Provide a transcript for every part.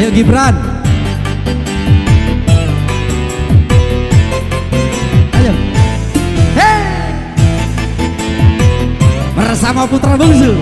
Ayo Gibran. Ayo. Hey. Bersama putra bungsu.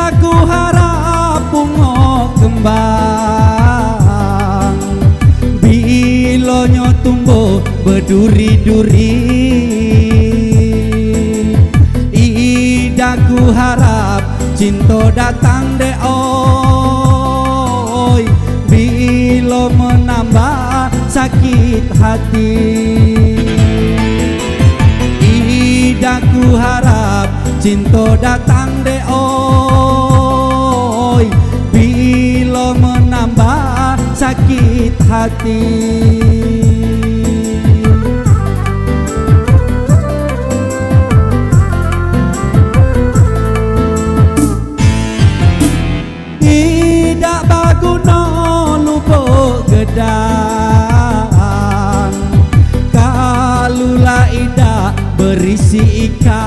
Aku harap bunga kembang bilonyo tumbuh berduri-duri. Idaku harap cinta datang de oi, bilo menambah sakit hati. Idaku harap cinta datang de oi, bila menambah sakit hati. Tidak baguna lubuk gedang, kalulah idak berisi ikan.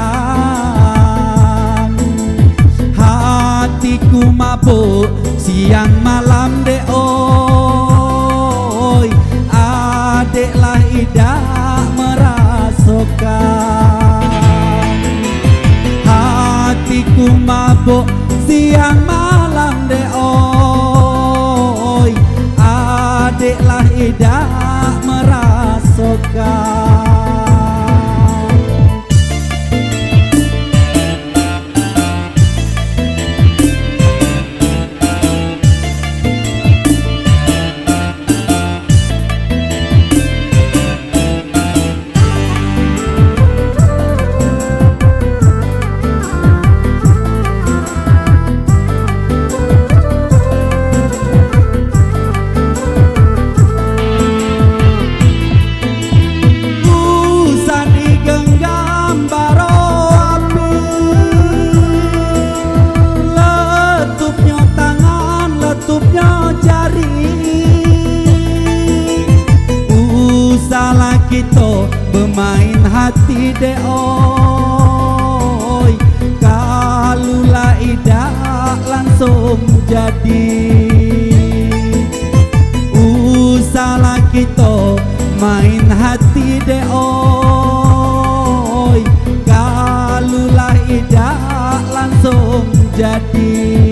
Hatiku mabuk siang malam de oi, adiklah idak merasukan. Hatiku mabuk siang malam de oi, adiklah idak merasukan. Kita bermain hati de oi, kalulah idak langsung jadi. Usahlah kita main hati de oi, kalulah idak langsung jadi.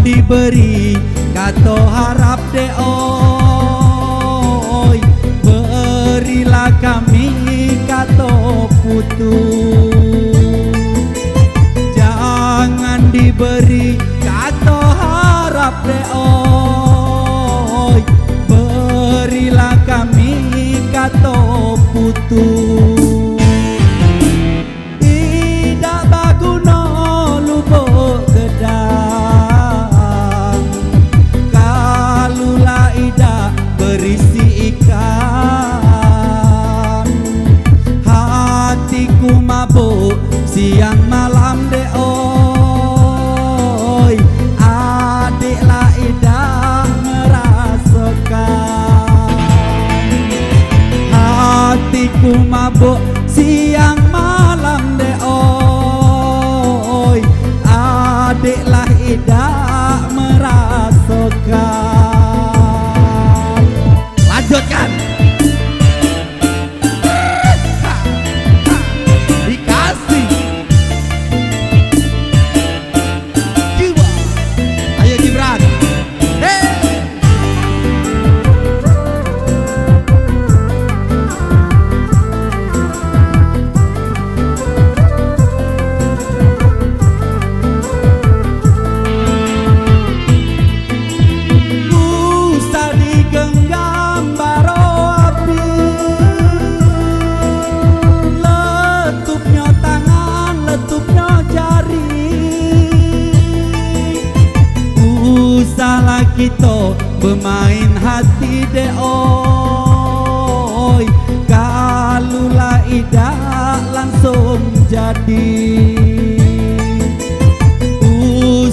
Diberi kata harap de oi, berilah kami kata putus. Jangan diberi kata harap de oi, berilah kami kata putus. Tidak baguna lubuk gedang, berisi ikan. Hatiku mabuk siang malam de oi, adiklah idak merasakan. Hatiku mabuk siang malam de oi, adiklah idak merasakan. Lanjutkan. Dikasih. Jiwa. Ayo Gibran. kita bermain hati deh oi, kalulah idah langsung jadi.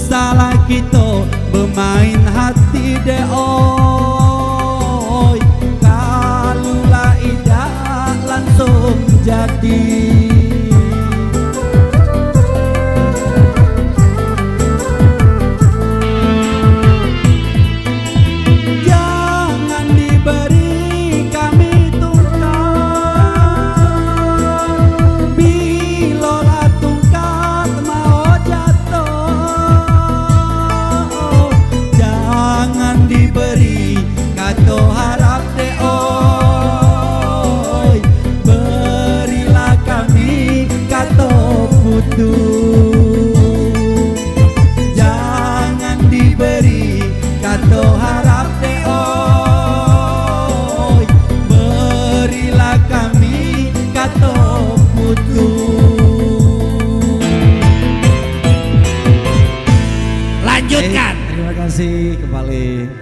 Salah kita bermain hati deh oi, kalulah idah langsung jadi. Jangan diberi kami tungkat, bilolah tungkat mau jatuh. Jangan diberi